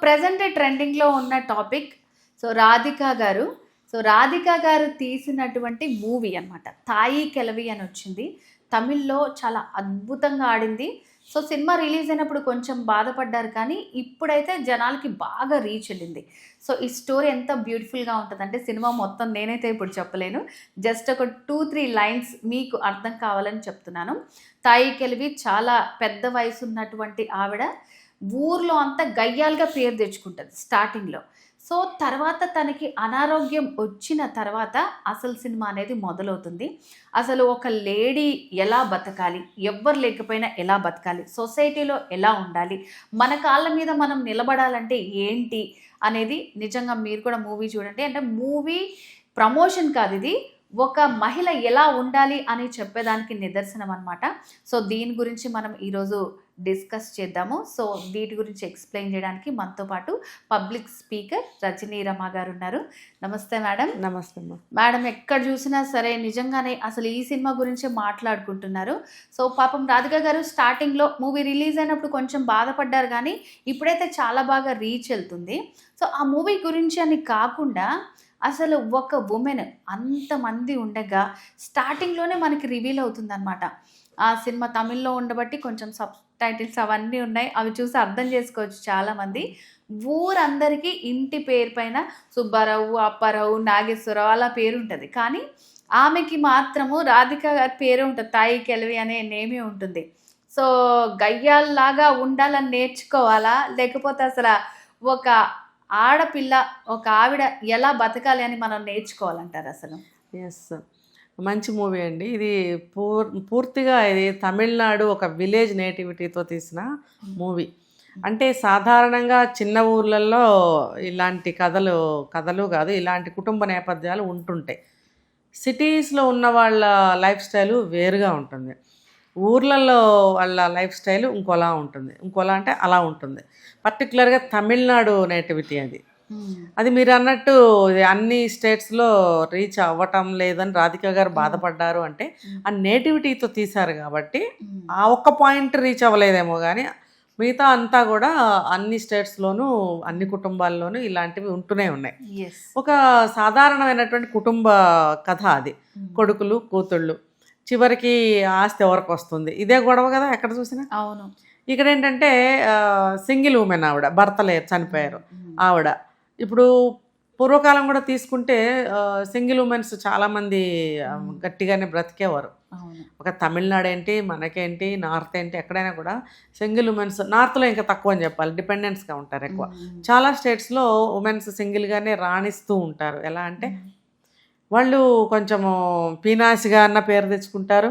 Present ట్రెండింగ్‌లో ఉన్న topic Radhika గారు. రాధిక గారు తీసినటువంటి మూవీ అన్నమాట. 'తాయి కెలవి' అని వచ్చింది. తమిళ్‌లో చాలా అద్భుతంగా ఆడింది. సినిమా రిలీజ్ అయినప్పుడు కొంచెం బాధపడ్డారు కానీ, ఇప్పుడైతే జనాలకి బాగా రీచ్ ఎళ్ళింది. ఈ స్టోరీ ఎంత బ్యూటిఫుల్‌గా ఉంటదంటే, సినిమా మొత్తం నేనైతే ఇప్పుడు చెప్పలేను. జస్ట్ ఒక 2, 3 లైన్స్ మీకు అర్థం కావాలని చెప్తున్నాను. 'తాయి కెలవి' చాలా పెద్ద వయసున్నటువంటి ఆవిడ ఊర్లో అంతా గయ్యాలుగా పేరు తెచ్చుకుంటది స్టార్టింగ్‌లో. తర్వాత తనకి అనారోగ్యం వచ్చిన తర్వాత అసలు సినిమా అనేది మొదలవుతుంది. అసలు ఒక లేడీ ఎలా బతకాలి? ఎవ్వరు లేకపోయినా ఎలా బతకాలి? సొసైటీలో ఎలా ఉండాలి? మన కాళ్ళ మీద మనం నిలబడాలంటే ఏంటి? అనేది నిజంగా మీరు కూడా మూవీ చూడండి. అంటే మూవీ ప్రమోషన్ కాదిది. ఒక మహిళ ఎలా ఉండాలి అని చెప్పేదానికి నిదర్శనం అనమాట. దీని గురించి మనం ఈరోజు డిస్కస్ చేద్దాము. వీటి గురించి ఎక్స్ప్లెయిన్ చేయడానికి మనతో పాటు పబ్లిక్ స్పీకర్ రజనీ రమ గారు ఉన్నారు. నమస్తే మేడం. నమస్తే మేడం. ఎక్కడ చూసినా సరే నిజంగానే అసలు ఈ సినిమా గురించే మాట్లాడుకుంటున్నారు. పాపం రాధిక గారు స్టార్టింగ్లో మూవీ రిలీజ్ అయినప్పుడు కొంచెం బాధపడ్డారు కానీ ఇప్పుడైతే చాలా బాగా రీచ్ వెళ్తుంది. ఆ మూవీ గురించి అని కాకుండా అసలు ఒక ఉమెన్ అంతమంది ఉండగా స్టార్టింగ్లోనే మనకి రివీల్ అవుతుందన్నమాట. ఆ సినిమా తమిళ్లో ఉండబట్టి కొంచెం సబ్ టైటిల్స్ అవన్నీ ఉన్నాయి. అవి చూసి అర్థం చేసుకోవచ్చు చాలామంది. ఊరందరికీ ఇంటి పేరు పైన సుబ్బారావు, అప్పారావు, నాగేశ్వరరావు అలా పేరు ఉంటుంది. కానీ ఆమెకి మాత్రము రాధిక గారి పేరే ఉంటుంది. 'తాయి కెలవి' అనే నేమే ఉంటుంది. గయ్యాల్లాగా ఉండాలని నేర్చుకోవాలా? లేకపోతే అసలు ఒక ఆడపిల్ల, ఒక ఆవిడ ఎలా బతకాలి అని మనం నేర్చుకోవాలంటారు అసలు? ఎస్, మంచి మూవీ అండి ఇది. పూర్తిగా ఇది తమిళనాడు ఒక విలేజ్ నేటివిటీతో తీసిన మూవీ. అంటే సాధారణంగా చిన్న ఊర్లలో ఇలాంటి కథలు కాదు, ఇలాంటి కుటుంబ నేపథ్యాలు ఉంటుంటాయి. సిటీస్లో ఉన్న వాళ్ళ లైఫ్ స్టైలు వేరుగా ఉంటుంది. ఊర్లలో వాళ్ళ లైఫ్ స్టైల్ ఇంకోలా ఉంటుంది. ఇంకోలా అంటే అలా ఉంటుంది. పర్టికులర్గా తమిళనాడు నేటివిటీ అది మీరు అన్నట్టు అన్ని స్టేట్స్లో రీచ్ అవ్వటం లేదని రాధిక గారు బాధపడ్డారు. అంటే ఆ నేటివిటీతో తీశారు కాబట్టి ఆ ఒక్క పాయింట్ రీచ్ అవ్వలేదేమో కానీ మిగతా అంతా కూడా అన్ని స్టేట్స్లోనూ అన్ని కుటుంబాల్లోనూ ఇలాంటివి ఉంటూనే ఉన్నాయి. ఒక సాధారణమైనటువంటి కుటుంబ కథ అది. కొడుకులు, కూతుళ్ళు, చివరికి ఆస్తి ఎవరికి వస్తుంది, ఇదే గొడవ కదా ఎక్కడ చూసినా. అవును. ఇక్కడ ఏంటంటే సింగిల్ ఉమెన్ ఆవిడ, భర్త లేరు, చనిపోయారు ఆవిడ. ఇప్పుడు పూర్వకాలం కూడా తీసుకుంటే సింగిల్ ఉమెన్స్ చాలామంది గట్టిగానే బ్రతికేవారు. ఒక తమిళనాడు ఏంటి, మనకేంటి, నార్త్ ఏంటి, ఎక్కడైనా కూడా సింగిల్ ఉమెన్స్, నార్త్లో ఇంకా తక్కువ అని చెప్పాలి, డిపెండెన్స్గా ఉంటారు ఎక్కువ. చాలా స్టేట్స్లో ఉమెన్స్ సింగిల్గానే రాణిస్తూ ఉంటారు. ఎలా అంటే వాళ్ళు కొంచెము పీనాసిగా అన్న పేరు తెచ్చుకుంటారు,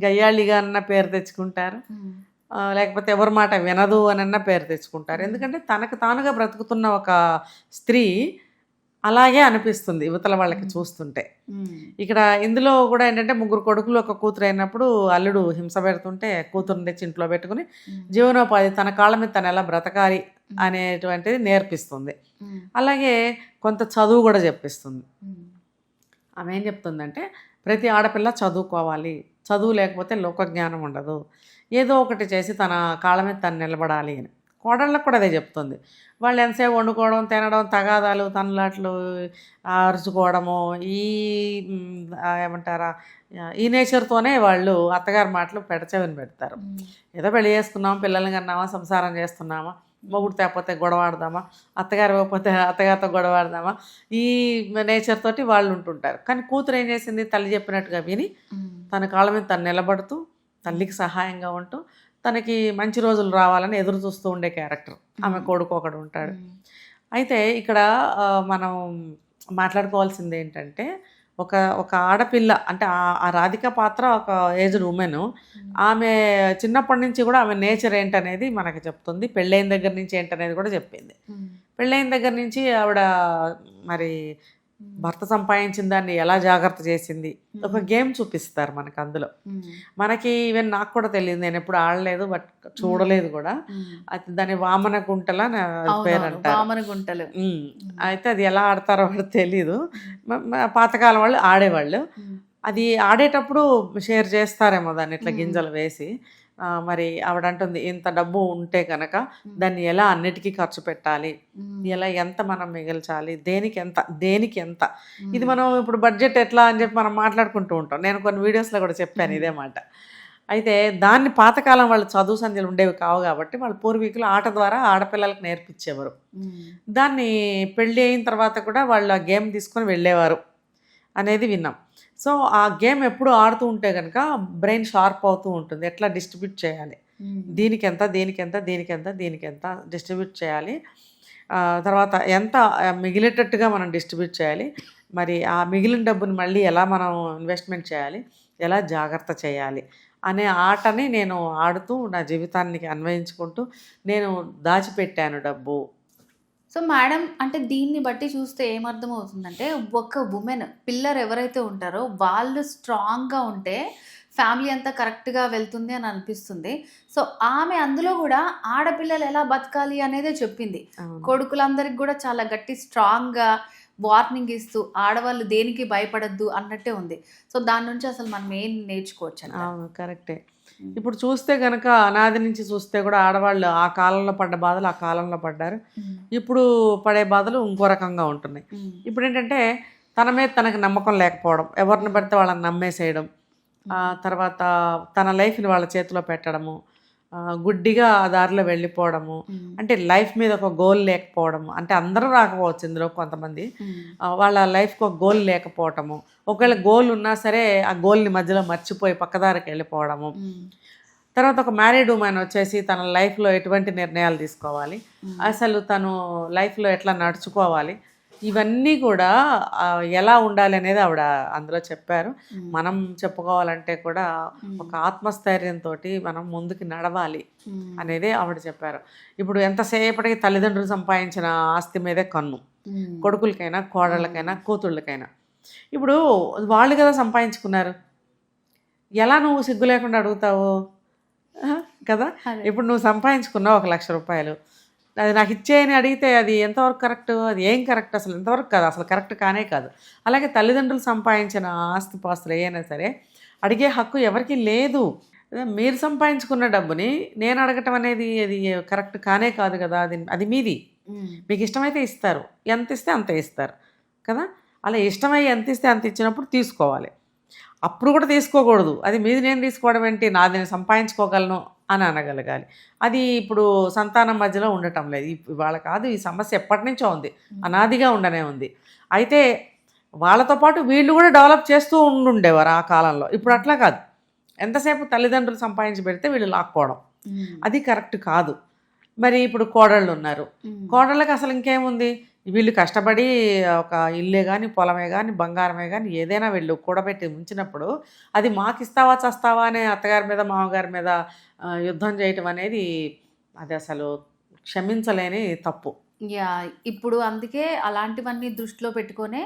గయ్యాళిగా అన్న పేరు తెచ్చుకుంటారు, లేకపోతే ఎవరి మాట వినదు అని అన్న పేరు తెచ్చుకుంటారు. ఎందుకంటే తనకు తానుగా బ్రతుకుతున్న ఒక స్త్రీ అలాగే అనిపిస్తుంది యువతల వాళ్ళకి చూస్తుంటే. ఇక్కడ ఇందులో కూడా ఏంటంటే ముగ్గురు కొడుకులు ఒక కూతురు అయినప్పుడు అల్లుడు హింస పెడుతుంటే కూతురుని తెచ్చి ఇంట్లో పెట్టుకుని జీవనోపాధి తన కాళ్ళ మీద తను ఎలా బ్రతకాలి అనేటువంటిది నేర్పిస్తుంది. అలాగే కొంత చదువు కూడా చెప్పిస్తుంది. ఆమె ఏం చెప్తుందంటే ప్రతి ఆడపిల్ల చదువుకోవాలి, చదువు లేకపోతే లోకజ్ఞానం ఉండదు, ఏదో ఒకటి చేసి తన కాళ్ళ మీద తను నిలబడాలి అని. కోడళ్ళకు కూడా అదే చెప్తుంది. వాళ్ళు ఎంతసేపు వండుకోవడం, తినడం, తగాదాలు, తనలాట్లు, అరుచుకోవడము, ఏమంటారా ఈ నేచర్తోనే వాళ్ళు అత్తగారి మాటలు పెడచెవిని పెడతారు. ఏదో పెళ్లి చేసుకున్నామా, పిల్లల్ని కన్నామా, సంసారం చేస్తున్నామా, మొగుడు తేకపోతే గొడవాడదామా, అత్తగారు పోతే అత్తగారితో గొడవాడదామా, ఈ నేచర్ తోటి వాళ్ళు ఉంటుంటారు. కానీ కూతురు ఏం చేసింది, తల్లి చెప్పినట్టుగా విని తన కాళ్ళ మీద తను నిలబడుతూ తల్లికి సహాయంగా ఉంటూ తనకి మంచి రోజులు రావాలని ఎదురు చూస్తూ ఉండే క్యారెక్టర్. ఆమె కొడుకు ఒకడు ఉంటాడు. అయితే ఇక్కడ మనం మాట్లాడుకోవాల్సింది ఏంటంటే ఒక ఆడపిల్ల అంటే ఆ రాధిక పాత్ర ఒక ఏజ్డ్ ఉమెన్. ఆమె చిన్నప్పటి నుంచి కూడా ఆమె నేచర్ ఏంటనేది మనకు చెప్తుంది. పెళ్ళైన దగ్గర నుంచి ఏంటనేది కూడా చెప్పింది. పెళ్ళైన దగ్గర నుంచి ఆవిడ మరి భర్త సంపాదించిన దాన్ని ఎలా జాగ్రత్త చేసింది, ఒక గేమ్ చూపిస్తారు మనకు అందులో. మనకి ఈవెన్ నాకు కూడా తెలియదు, నేను ఎప్పుడు ఆడలేదు, బట్ చూడలేదు కూడా. అది దాని వామన గుంటల పేరు అంటారు. అయితే అది ఎలా ఆడతారో కూడా తెలీదు. పాతకాలం వాళ్ళు ఆడేవాళ్ళు. అది ఆడేటప్పుడు షేర్ చేస్తారేమో దాన్ని ఇట్లా గింజలు వేసి. మరి ఆవిడ అంటుంది ఇంత డబ్బు ఉంటే కనుక దాన్ని ఎలా అన్నిటికీ ఖర్చు పెట్టాలి, ఎలా ఎంత మనం మిగిల్చాలి, దేనికి ఎంత ఇది మనం ఇప్పుడు బడ్జెట్ ఎట్లా అని చెప్పి మనం మాట్లాడుకుంటూ ఉంటాం. నేను కొన్ని వీడియోస్లో కూడా చెప్పాను ఇదే మాట. అయితే దాన్ని పాతకాలం వాళ్ళు చదువు సంధ్యలు ఉండేవి కావు కాబట్టి వాళ్ళ పూర్వీకులు ఆట ద్వారా ఆడపిల్లలకు నేర్పించేవారు. దాన్ని పెళ్ళి అయిన తర్వాత కూడా వాళ్ళు ఆ గేమ్ తీసుకొని వెళ్ళేవారు అనేది విన్నాం. సో ఆ గేమ్ ఎప్పుడు ఆడుతూ ఉంటే కనుక బ్రెయిన్ షార్ప్ అవుతూ ఉంటుంది. ఎట్లా డిస్ట్రిబ్యూట్ చేయాలి, దీనికెంత డిస్ట్రిబ్యూట్ చేయాలి, తర్వాత ఎంత మిగిలేటట్టుగా మనం డిస్ట్రిబ్యూట్ చేయాలి, మరి ఆ మిగిలిన డబ్బుని మళ్ళీ ఎలా మనం ఇన్వెస్ట్మెంట్ చేయాలి, ఎలా జాగ్రత్త చేయాలి అనే ఆటని నేను ఆడుతూ నా జీవితానికి అన్వయించుకుంటూ నేను దాచిపెట్టాను డబ్బు. సో మేడం, అంటే దీన్ని బట్టి చూస్తే ఏమర్థం అవుతుందంటే, ఒక ఉమెన్ పిల్లర్ ఎవరైతే ఉంటారో వాళ్ళు స్ట్రాంగ్గా ఉంటే ఫ్యామిలీ అంతా కరెక్ట్గా వెళ్తుంది అని అనిపిస్తుంది. సో ఆమె అందులో కూడా ఆడపిల్లలు ఎలా బతకాలి అనేదే చెప్పింది. కొడుకులందరికి కూడా చాలా గట్టి స్ట్రాంగ్గా వార్నింగ్ ఇస్తూ ఆడవాళ్ళు దేనికి భయపడద్దు అన్నట్టే ఉంది. సో దాని నుంచి అసలు మనం ఏం నేర్చుకోవచ్చు? అవును, కరెక్టే. ఇప్పుడు చూస్తే కనుక అనాది నుంచి చూస్తే కూడా ఆడవాళ్ళు ఆ కాలంలో పడ్డ బాధలు ఆ కాలంలో పడ్డారు, ఇప్పుడు పడే బాధలు ఇంకో రకంగా ఉంటున్నాయి. ఇప్పుడు ఏంటంటే తన మీద తనకు నమ్మకం లేకపోవడం, ఎవరిని పడితే వాళ్ళని నమ్మేసేయడం, తర్వాత తన లైఫ్ని వాళ్ళ చేతిలో పెట్టడము, గుడ్డిగా ఆ దారిలో వెళ్ళిపోవడము, అంటే లైఫ్ మీద ఒక గోల్ లేకపోవడము, అంటే అందరూ రాకపోవచ్చు ఇందులో కొంతమంది, వాళ్ళ లైఫ్కి ఒక గోల్ లేకపోవటము, ఒకవేళ గోల్ ఉన్నా సరే ఆ గోల్ని మధ్యలో మర్చిపోయి పక్కదారికి వెళ్ళిపోవడము, తర్వాత ఒక మ్యారీడ్ ఉమెన్ వచ్చేసి తన లైఫ్లో ఎటువంటి నిర్ణయాలు తీసుకోవాలి, అసలు తను లైఫ్లో ఎట్లా నడుచుకోవాలి, ఇవన్నీ కూడా ఎలా ఉండాలి అనేది ఆవిడ అందులో చెప్పారు. మనం చెప్పుకోవాలంటే కూడా ఒక ఆత్మస్థైర్యంతో మనం ముందుకు నడవాలి అనేది ఆవిడ చెప్పారు. ఇప్పుడు ఎంతసేపటికి తల్లిదండ్రులు సంపాదించిన ఆస్తి మీదే కన్ను, కొడుకులకైనా కోడళ్ళకైనా కూతుళ్ళకైనా. ఇప్పుడు వాళ్ళు కదా సంపాదించుకున్నారు, ఎలా నువ్వు సిగ్గు లేకుండా అడుగుతావు కదా? ఇప్పుడు నువ్వు సంపాదించుకున్నావు 1,00,000 రూపాయలు, అది నాకు ఇచ్చేయని అడిగితే అది ఎంతవరకు కరెక్ట్? అది ఏం కరెక్ట్? అసలు ఎంతవరకు కాదు, అసలు కరెక్ట్ కానే కాదు. అలాగే తల్లిదండ్రులు సంపాదించిన ఆస్తిపాస్తులు ఏవైనా సరే అడిగే హక్కు ఎవరికి లేదు. మీరు సంపాదించుకున్న డబ్బుని నేను అడగటం అనేది అది కరెక్ట్ కానే కాదు కదా. అది మీది, మీకు ఇష్టమైతే ఇస్తారు, ఎంత ఇస్తే అంత ఇస్తారు కదా. అలా ఇష్టమై ఎంత ఇస్తే అంత ఇచ్చినప్పుడు తీసుకోవాలి, అప్పుడు కూడా తీసుకోకూడదు. అది మీది నేను తీసుకోవడం ఏంటి, నాది నేను సంపాదించుకోగలను అని అనగలగాలి. అది ఇప్పుడు సంతానం మధ్యలో ఉండటం లేదు. ఇవాళ కాదు, ఈ సమస్య ఎప్పటి నుంచో ఉంది, అనాదిగా ఉండనే ఉంది. అయితే వాళ్ళతో పాటు వీళ్ళు కూడా డెవలప్ చేస్తూ ఉండుండేవారు ఆ కాలంలో. ఇప్పుడు అట్లా కాదు, ఎంతసేపు తల్లిదండ్రులు సంపాదించి పెడితే వీళ్ళు లాక్కోవడం, అది కరెక్ట్ కాదు. మరి ఇప్పుడు కోడళ్ళు ఉన్నారు, కోడళ్ళకి అసలు ఇంకేముంది, వీళ్ళు కష్టపడి ఒక ఇల్లే కానీ పొలమే కానీ బంగారమే కానీ ఏదైనా వీళ్ళు కూడబెట్టి ఉంచినప్పుడు అది మాకు ఇస్తావా చస్తావా అనే అత్తగారి మీద మామగారి మీద యుద్ధం చేయటం అనేది అది అసలు క్షమించలేని తప్పు. యా, ఇప్పుడు అందుకే అలాంటివన్నీ దృష్టిలో పెట్టుకునే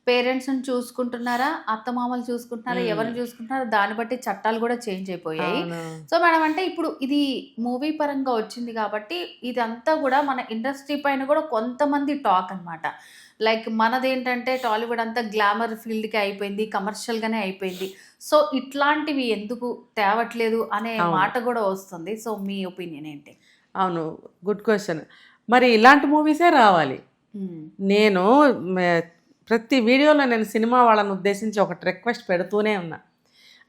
పేరెంట్స్ని చూసుకుంటున్నారా, అత్తమామలు చూసుకుంటున్నారా, ఎవరిని చూసుకుంటున్నారా, దాన్ని బట్టి చట్టాలు కూడా చేంజ్ అయిపోయాయి. సో మేడం, అంటే ఇప్పుడు ఇది మూవీ పరంగా వచ్చింది కాబట్టి ఇదంతా కూడా మన ఇండస్ట్రీ పైన కూడా కొంతమంది టాక్ అనమాట. లైక్ మనదేంటంటే టాలీవుడ్ అంతా గ్లామర్ ఫీల్డ్కి అయిపోయింది, కమర్షియల్గానే అయిపోయింది. సో ఇట్లాంటివి ఎందుకు తేవట్లేదు అనే మాట కూడా వస్తుంది. సో మీ ఒపీనియన్ ఏంటి? అవును, గుడ్ క్వశ్చన్. మరి ఇలాంటి మూవీసే రావాలి. నేను ప్రతి వీడియోలో నేను సినిమా వాళ్ళని ఉద్దేశించి ఒకటి రిక్వెస్ట్ పెడుతూనే ఉన్నా,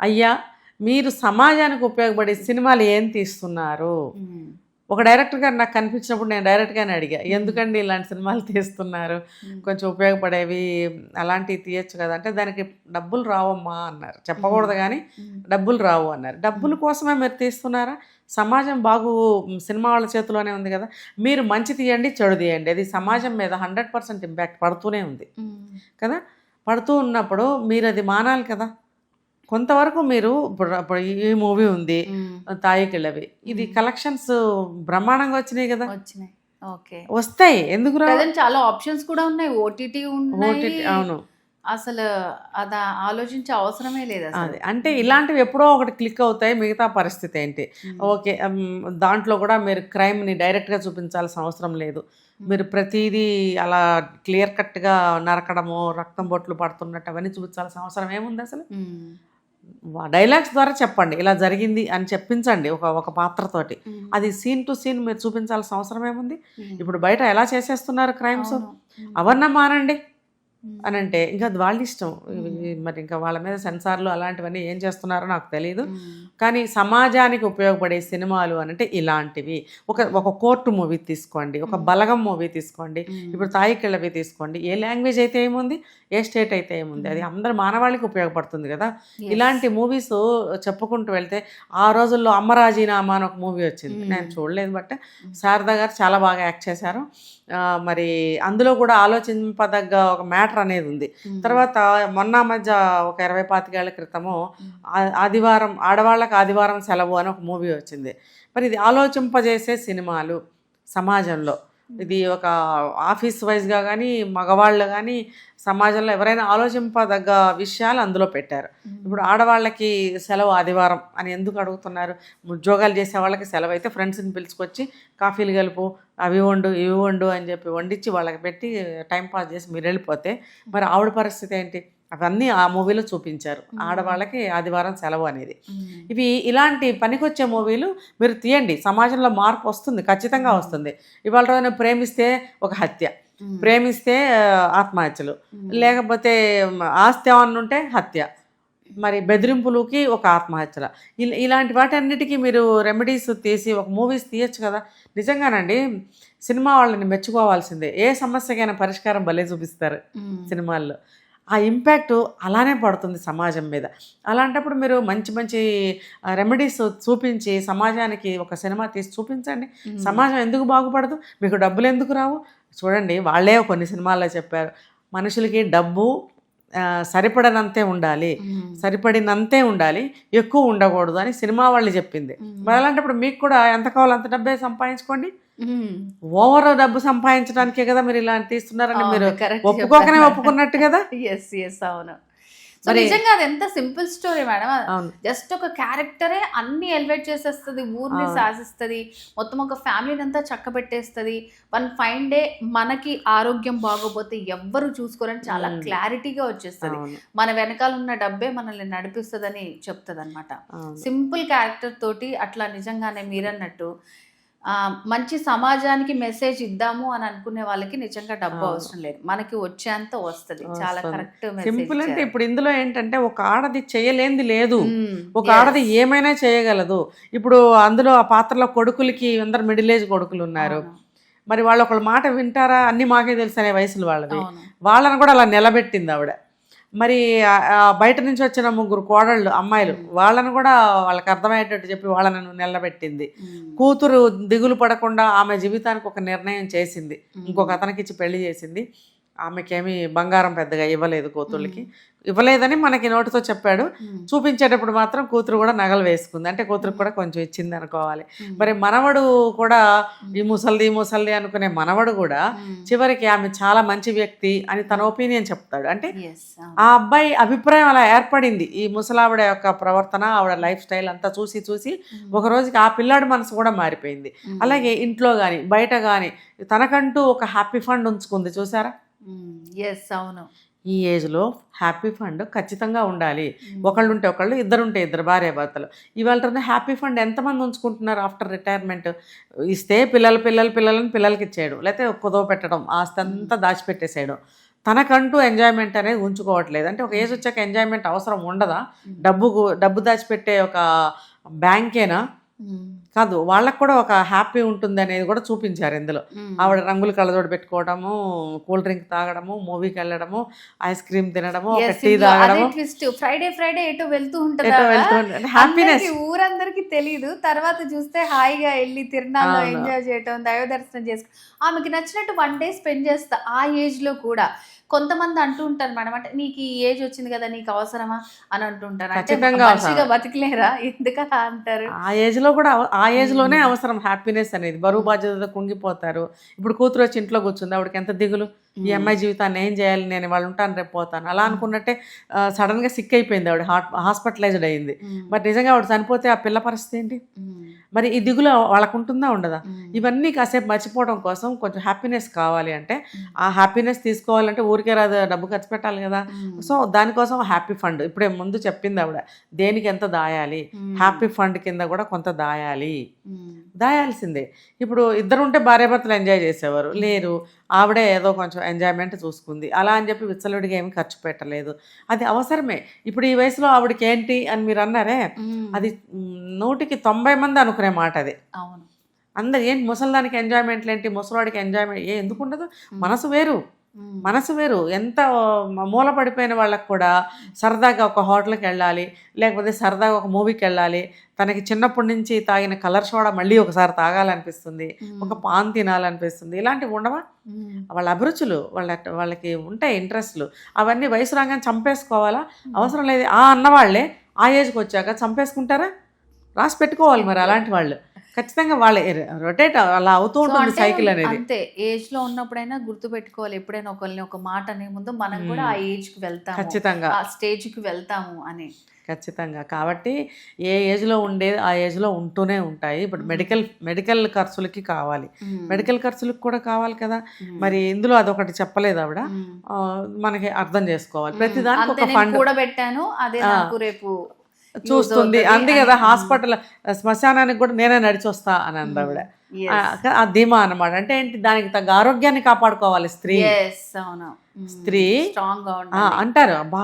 అయ్యా మీరు సమాజానికి ఉపయోగపడే సినిమాలు ఏం తీస్తున్నారు? ఒక డైరెక్టర్ గారు నాకు కనిపించినప్పుడు నేను డైరెక్ట్గానే అడిగా, ఎందుకండి ఇలాంటి సినిమాలు తీస్తున్నారు, కొంచెం ఉపయోగపడేవి అలాంటివి తీయచ్చు కదా అంటే, దానికి డబ్బులు రావమ్మా అన్నారు. చెప్పకూడదు కానీ డబ్బులు రావు అన్నారు. డబ్బుల కోసమే మీరు తీస్తున్నారా? సమాజం సినిమా వాళ్ళ చేతిలోనే ఉంది కదా. మీరు మంచి తీయండి, చెడు తీయండి, అది సమాజం మీద 100% ఇంపాక్ట్ పడుతూనే ఉంది కదా. పడుతూ ఉన్నప్పుడు మీరు అది మానాలి కదా. కొంతవరకు మీరు ఇప్పుడు ఈ మూవీ ఉంది తాయికిళ్ళవి, ఇది కలెక్షన్స్ బ్రహ్మాండంగా వచ్చినాయి కదా. వస్తాయి, ఎందుకు రావు? చాలా ఆప్షన్స్ కూడా ఉన్నాయి, ఓటీటీ ఉన్నాయి. అవును, అసలు అది ఆలోచించే అవసరమే లేదు. అది అంటే ఇలాంటివి ఎప్పుడో ఒకటి క్లిక్ అవుతాయి, మిగతా పరిస్థితి ఏంటి? ఓకే, దాంట్లో కూడా మీరు క్రైమ్ని డైరెక్ట్గా చూపించాల్సిన అవసరం లేదు. మీరు ప్రతిదీ అలా క్లియర్ కట్గా నరకడము, రక్తం బొట్లు పడుతున్నట్టు అవన్నీ చూపించాల్సిన అవసరం ఏముంది అసలు? డైలాగ్స్ ద్వారా చెప్పండి, ఇలా జరిగింది అని చెప్పించండి ఒక పాత్రతోటి. అది సీన్ టు సీన్ మీరు చూపించాల్సిన అవసరం ఏముంది? ఇప్పుడు బయట ఎలా చేసేస్తున్నారు క్రైమ్స్, అవన్నా మానండి అని అంటే ఇంకా అది వాళ్ళ ఇష్టం. మరి ఇంకా వాళ్ళ మీద సెన్సార్లు అలాంటివన్నీ ఏం చేస్తున్నారో నాకు తెలియదు. కానీ సమాజానికి ఉపయోగపడే సినిమాలు అని అంటే ఇలాంటివి. ఒక కోర్టు మూవీ తీసుకోండి, ఒక బలగం మూవీ తీసుకోండి, ఇప్పుడు తాయి కిళ్ళవి తీసుకోండి. ఏ లాంగ్వేజ్ అయితే ఏముంది, ఏ స్టేట్ అయితే ఏముంది, అది అందరు మానవాళికి ఉపయోగపడుతుంది కదా. ఇలాంటి మూవీస్ చెప్పుకుంటూ వెళ్తే ఆ రోజుల్లో అమ్మ రాజీనామా అని ఒక మూవీ వచ్చింది, నేను చూడలేదు, బట్ శారదా గారు చాలా బాగా యాక్ట్ చేశారు. మరి అందులో కూడా ఆలోచింపదగ్గ ఒక మ్యాటర్ అనేది ఉంది. తర్వాత మొన్న మధ్య ఒక 20-25 ఏళ్ల క్రితము ఆదివారం ఆడవాళ్ళకి ఆదివారం సెలవు అని ఒక మూవీ వచ్చింది. మరి ఇది ఆలోచింపజేసే సినిమాలు సమాజంలో, ఇది ఒక ఆఫీస్ వైజ్గా కానీ మగవాళ్ళు కానీ సమాజంలో ఎవరైనా ఆలోచింపదగ్గ విషయాలు అందులో పెట్టారు. ఇప్పుడు ఆడవాళ్ళకి సెలవు ఆదివారం అని ఎందుకు అడుగుతున్నారు? ఉద్యోగాలు చేసే వాళ్ళకి సెలవు అయితే ఫ్రెండ్స్ని పిలుచుకొచ్చి కాఫీలు కలుపు, అవి వండు ఇవి వండు అని చెప్పి వండించి వాళ్ళకి పెట్టి టైంపాస్ చేసి మీరు వెళ్ళిపోతే మరి ఆవిడ పరిస్థితి ఏంటి? అవన్నీ ఆ మూవీలో చూపించారు, ఆడవాళ్ళకి ఆదివారం సెలవు అనేది. ఇలాంటి పనికొచ్చే మూవీలు మీరు తీయండి, సమాజంలో మార్పు వస్తుంది, ఖచ్చితంగా వస్తుంది. ఇవాళ రోజున ప్రేమిస్తే ఒక హత్య, ప్రేమిస్తే ఆత్మహత్యలు, లేకపోతే ఆస్తి ఏమన్నా ఉంటే హత్య, మరి బెదిరింపులకి ఒక ఆత్మహత్యల, ఇలాంటి వాటన్నిటికీ మీరు రెమెడీస్ తీసి ఒక మూవీస్ తీయచ్చు కదా. నిజంగానండి సినిమా వాళ్ళని మెచ్చుకోవాల్సిందే. ఏ సమస్యకైనా పరిష్కారం భలే చూపిస్తారు సినిమాల్లో. ఆ ఇంపాక్ట్ అలానే పడుతుంది సమాజం మీద. అలాంటప్పుడు మీరు మంచి మంచి రెమెడీస్ చూపించి సమాజానికి ఒక సినిమా తీసి చూపించండి. సమాజం ఎందుకు బాగుపడదు? మీకు డబ్బులు ఎందుకు రావు? చూడండి, వాళ్ళే కొన్ని సినిమాల్లో చెప్పారు, మనుషులకి డబ్బు సరిపడినంతే ఉండాలి, ఎక్కువ ఉండకూడదు అని సినిమా వాళ్ళు చెప్పింది. మరి అలాంటప్పుడు మీకు కూడా ఎంత కావాలో అంత డబ్బే సంపాదించుకోండి. ఓవర్ డబ్బు సంపాదించడానికే కదా మీరు ఇలా తీస్తున్నారని మీరు ఒప్పుకోకనే ఒప్పుకున్నట్టు కదా. అవును. నిజంగా అది ఎంత సింపుల్ స్టోరీ మేడం. జస్ట్ ఒక క్యారెక్టరే అన్ని ఎలివేట్ చేసేస్తుంది, ఊరిని శాసిస్తుంది, మొత్తం ఒక ఫ్యామిలీని అంతా చక్క పెట్టేస్తుంది. వన్ ఫైన్ డే మనకి ఆరోగ్యం బాగోపోతే ఎవ్వరు చూసుకోరని చాలా క్లారిటీగా వచ్చేస్తుంది. మన వెనకాల ఉన్న డబ్బే మనల్ని నడిపిస్తుందని చెప్తుంది అనమాట. సింపుల్ క్యారెక్టర్ తోటి అట్లా నిజంగానే మీరన్నట్టు మంచి సమాజానికి మెసేజ్ ఇద్దాము అని అనుకునే వాళ్ళకి నిజంగా డబ్బు అవసరం లేదు, మనకి వచ్చేంత వస్తుంది. చాలా కరెక్ట్ సింపుల్. అంటే ఇప్పుడు ఇందులో ఏంటంటే ఒక ఆడది చేయలేంది లేదు, ఒక ఆడది ఏమైనా చేయగలదు. ఇప్పుడు అందులో ఆ పాత్రలో కొడుకులకి అందరు మిడిల్ ఏజ్ కొడుకులు ఉన్నారు, మరి వాళ్ళు ఒకళ్ళ మాట వింటారా? అన్ని మాకే తెలుసు అనే వయసులు వాళ్ళది. వాళ్ళని కూడా అలా నిలబెట్టింది ఆవిడ. మరి బయట నుంచి వచ్చిన 3 కోడళ్ళు అమ్మాయిలు, వాళ్ళను కూడా వాళ్ళకి అర్థమయ్యేటట్టు చెప్పి వాళ్ళని నిలబెట్టింది. కూతురు దిగులు పడకుండా ఆమె జీవితానికి ఒక నిర్ణయం చేసింది, ఇంకొక అతనికి ఇచ్చి పెళ్లి చేసింది. ఆమెకేమి బంగారం పెద్దగా ఇవ్వలేదు, కూతుళ్ళకి ఇవ్వలేదని మనకి నోటితో చెప్పాడు. చూపించేటప్పుడు మాత్రం కూతురు కూడా నగలు వేసుకుంది, అంటే కూతురుకు కూడా కొంచెం ఇచ్చింది అనుకోవాలి. మరి మనవడు కూడా ఈ ముసల్ది అనుకునే మనవడు కూడా చివరికి ఆమె చాలా మంచి వ్యక్తి అని తన ఒపీనియన్ చెప్తాడు. అంటే ఆ అబ్బాయి అభిప్రాయం అలా ఏర్పడింది. ఈ ముసలావిడ యొక్క ప్రవర్తన, ఆవిడ లైఫ్ స్టైల్ అంతా చూసి ఒక రోజుకి ఆ పిల్లాడి మనసు కూడా మారిపోయింది. అలాగే ఇంట్లో కానీ బయట కానీ తనకంటూ ఒక హ్యాపీ ఫండ్ ఉంచుకుంది, చూసారా? అవును. ఈ ఏజ్లో హ్యాపీ ఫండ్ ఖచ్చితంగా ఉండాలి. ఒకళ్ళు ఉంటే ఒకళ్ళు, ఇద్దరుంటే ఇద్దరు, భార్యాభర్తలు. ఇవాళ హ్యాపీ ఫండ్ ఎంతమంది ఉంచుకుంటున్నారు? ఆఫ్టర్ రిటైర్మెంట్ ఇస్తే పిల్లలని పిల్లలకి ఇచ్చేయడం, లేకపోతే కుదవ పెట్టడం, ఆస్తి అంతా దాచిపెట్టేసేయడం. తనకంటూ ఎంజాయ్మెంట్ అనేది ఉంచుకోవట్లేదు. అంటే ఒక ఏజ్ వచ్చాక ఎంజాయ్మెంట్ అవసరం ఉండదా? డబ్బు దాచిపెట్టే ఒక బ్యాంకేనా? కాదు, వాళ్ళకు కూడా ఒక హ్యాపీ ఉంటుంది అనేది కూడా చూపించారు ఇందులో. ఆవిడ రంగులు కళ్ళజోడు పెట్టుకోవడము, కూల్ డ్రింక్ తాగడము, మూవీకి వెళ్ళడము, ఐస్ క్రీమ్ తినడము, టీ తాగడము, ఫ్రైడే ఎటు వెళ్తూ ఉంటుంది, హ్యాపీనెస్ ఊరందరికి తెలియదు. తర్వాత చూస్తే హాయిగా వెళ్ళి తిరణాల్లో ఎంజాయ్ చేయటం, దైవ దర్శనం చేసుకో, ఆమెకి నచ్చినట్టు 1 day స్పెండ్ చేస్తా. ఆ ఏజ్ లో కూడా కొంతమంది అంటూ ఉంటారు మేడం, అంటే నీకు ఈ ఏజ్ వచ్చింది కదా, నీకు అవసరమా అని అంటుంటారు. మంచిగా బతికలేరా, ఎందుకలా అంటారు? ఆ ఏజ్ లో కూడా, ఆ ఏజ్ లోనే అవసరం హ్యాపీనెస్ అనేది. బరువు బాధ్యతతో కుంగిపోతారు. ఇప్పుడు కూతురు వచ్చి ఇంట్లో కూర్చుంది, ఆవిడకి ఎంత దిగులు, ఈ అమ్మాయి జీవితాన్ని ఏం చేయాలి, నేను వాళ్ళు ఉంటాను రేపు పోతాను అలా అనుకున్నట్టే సడన్గా సిక్ అయిపోయింది ఆవిడ, హాస్పిటలైజ్డ్ అయింది. మరి నిజంగా ఆవిడ చనిపోతే ఆ పిల్ల పరిస్థితి ఏంటి? మరి ఈ దిగులు వాళ్ళకు ఉంటుందా ఉండదా? ఇవన్నీ కాసేపు మర్చిపోవడం కోసం కొంచెం హ్యాపీనెస్ కావాలి అంటే ఆ హ్యాపీనెస్ తీసుకోవాలంటే ఊరికే రాదు, డబ్బు ఖర్చు పెట్టాలి కదా. సో దానికోసం హ్యాపీ ఫండ్ ఇప్పుడే ముందు చెప్పింది ఆవిడ, దేనికి ఎంత దాయాలి, హ్యాపీ ఫండ్ కింద కూడా కొంత దాయాల్సిందే. ఇప్పుడు ఇద్దరు ఉంటే భార్యాభర్తలు ఎంజాయ్ చేసేవారు, లేరు, ఆవిడే ఏదో కొంచెం ఎంజాయ్మెంట్ చూసుకుంది. అలా అని చెప్పి విచ్చలుడిగా ఏమి ఖర్చు పెట్టలేదు, అది అవసరమే. ఇప్పుడు ఈ వయసులో ఆవిడకి ఏంటి అని మీరు అన్నారే, అది 100కి 90 మంది అనుకునే మాట అది. అవును, అందరు ఏంటి ముసలిదానికి ఎంజాయ్మెంట్లు ఏంటి, ముసలివాడికి ఎంజాయ్మెంట్ ఎందుకు ఉండదు? మనసు వేరు. ఎంత మూల పడిపోయిన వాళ్ళకు కూడా సరదాగా ఒక హోటల్కి వెళ్ళాలి, లేకపోతే సరదాగా ఒక మూవీకి వెళ్ళాలి, తనకి చిన్నప్పటి నుంచి తాగిన కలర్ సోడా మళ్ళీ ఒకసారి తాగాలనిపిస్తుంది, ఒక పాన్ తినాలనిపిస్తుంది. ఇలాంటివి ఉండవా? వాళ్ళ అభిరుచులు, వాళ్ళకి ఉంటాయి ఇంట్రెస్ట్లు. అవన్నీ వయసు రాగానే చంపేసుకోవాలా? అవసరం లేదు. అన్నవాళ్లే ఆ ఏజ్కి వచ్చాక చంపేసుకుంటారా? రాసి పెట్టుకోవాలి మరి అలాంటి వాళ్ళు. ఖచ్చితంగా వాళ్ళ రొటేట్ అలా అవుతూ ఉంటుంది సైకిల్ అనేది. అంతే, ఏజ్ లో ఉన్నప్పుడైనా గుర్తు పెట్టుకోవాలి, ఎప్పుడైనా ఒకరిని ఒక మాట అనే ముందు మనం కూడా ఆ ఏజ్ కి వెళ్తాము, ఖచ్చితంగా ఆ స్టేజ్ కి వెళ్తాము అని. ఖచ్చితంగా. కాబట్టి ఏ ఏజ్లో ఉండేది ఆ ఏజ్లో ఉంటూనే ఉంటాయి. ఇప్పుడు మెడికల్ ఖర్చులకి కావాలి, మెడికల్ ఖర్చులకు కూడా కావాలి కదా. మరి ఇందులో అదొకటి చెప్పలేదు ఆవిడ, మనకి అర్థం చేసుకోవాలి. ప్రతిదానికి ఒక ఫండ్ కూడా పెట్టాను, అదే నాకు రేపు చూస్తుంది. అంది కదా, హాస్పిటల్ శ్మశానానికి కూడా నేనే నడిచి వస్తా అని అంది ఆవిడ. ఆ ధీమా అన్నమాట. అంటే ఏంటి, దానికి తగ్గ ఆరోగ్యాన్ని కాపాడుకోవాలి స్త్రీ. అంటారు అబ్బా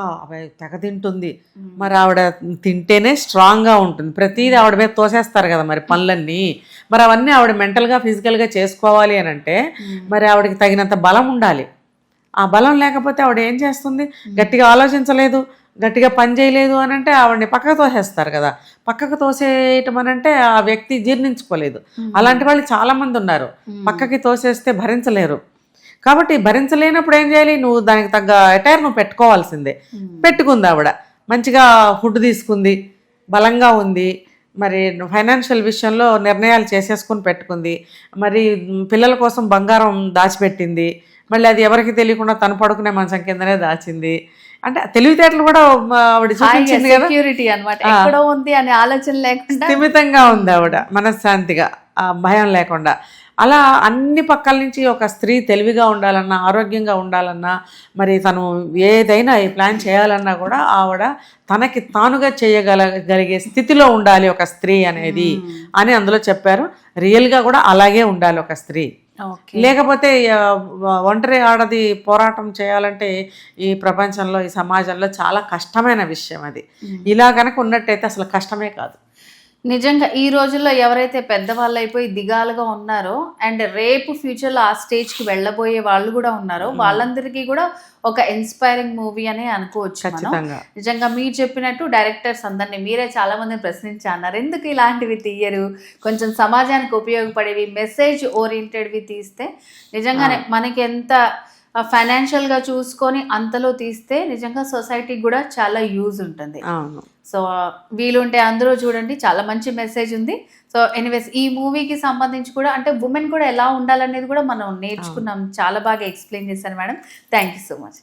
తెగ తింటుంది, మరి ఆవిడ తింటేనే స్ట్రాంగ్గా ఉంటుంది. ప్రతిదీ ఆవిడ మీద తోసేస్తారు కదా మరి పనులన్నీ. మరి అవన్నీ ఆవిడ మెంటల్గా ఫిజికల్గా చేసుకోవాలి అని అంటే మరి ఆవిడకి తగినంత బలం ఉండాలి. ఆ బలం లేకపోతే ఆవిడ ఏం చేస్తుంది? గట్టిగా ఆలోచించలేదు, గట్టిగా పని చేయలేదు అని అంటే ఆవిడని పక్కకు తోసేస్తారు కదా. పక్కకు తోసేయటం అని అంటే ఆ వ్యక్తి జీర్ణించుకోలేదు. అలాంటి వాళ్ళు చాలామంది ఉన్నారు, పక్కకి తోసేస్తే భరించలేరు. కాబట్టి భరించలేనప్పుడు ఏం చేయాలి? నువ్వు దానికి తగ్గ అటైర్ నువ్వు పెట్టుకోవాల్సిందే. పెట్టుకుంది ఆవిడ, మంచిగా ఫుడ్ తీసుకుంది, బలంగా ఉంది. మరి ఫైనాన్షియల్ విషయంలో నిర్ణయాలు చేసేసుకుని పెట్టుకుంది. మరి పిల్లల కోసం బంగారం దాచిపెట్టింది, మళ్ళీ అది ఎవరికి తెలియకుండా తను పడుకునే మంచం కిందనే దాచింది. అంటే తెలివితేటలు కూడా ఆవిడ చూపించింది కదా, సెక్యూరిటీ అన్నమాట. ఎక్కడో ఉంది అనే ఆలోచన లేకుండా స్థిమితంగా ఉంది ఆవిడ, మనశ్శాంతిగా, భయం లేకుండా. అలా అన్ని పక్కల నుంచి ఒక స్త్రీ తెలివిగా ఉండాలన్నా, ఆరోగ్యంగా ఉండాలన్నా, మరి తను ఏదైనా ఈ ప్లాన్ చేయాలన్నా కూడా ఆవిడ తనకి తానుగా చేయగలిగే స్థితిలో ఉండాలి ఒక స్త్రీ అనేది అని అందులో చెప్పారు. రియల్గా కూడా అలాగే ఉండాలి ఒక స్త్రీ. లేకపోతే ఒంటరి ఆడది పోరాటం చేయాలంటే ఈ ప్రపంచంలో, ఈ సమాజంలో చాలా కష్టమైన విషయం అది. ఇలా కనుక ఉన్నట్టయితే అసలు కష్టమే కాదు. నిజంగా ఈ రోజుల్లో ఎవరైతే పెద్దవాళ్ళు అయిపోయి దిగాలుగా ఉన్నారో అండ్ రేపు ఫ్యూచర్లో ఆ స్టేజ్కి వెళ్ళబోయే వాళ్ళు కూడా ఉన్నారో వాళ్ళందరికీ కూడా ఒక ఇన్స్పైరింగ్ మూవీ అనే అనుకోవచ్చు మనం. నిజంగా మీరు చెప్పినట్టు డైరెక్టర్స్ అందరినీ మీరే చాలా మందిని ప్రశ్నించి అన్నారు, ఎందుకు ఇలాంటివి తీయరు, కొంచెం సమాజానికి ఉపయోగపడేవి, మెసేజ్ ఓరియంటెడ్వి తీస్తే నిజంగానే మనకి ఎంత ఫైనాన్షియల్గా చూసుకొని అంతలో తీస్తే నిజంగా సొసైటీకి కూడా చాలా యూజ్ ఉంటుంది. సో వీలుంటే అందరూ చూడండి, చాలా మంచి మెసేజ్ ఉంది. సో ఎనీవేస్ ఈ మూవీకి సంబంధించి కూడా అంటే ఉమెన్ కూడా ఎలా ఉండాలనేది కూడా మనం నేర్చుకున్నాం, చాలా బాగా ఎక్స్ప్లెయిన్ చేశారు madam. Thank you so much.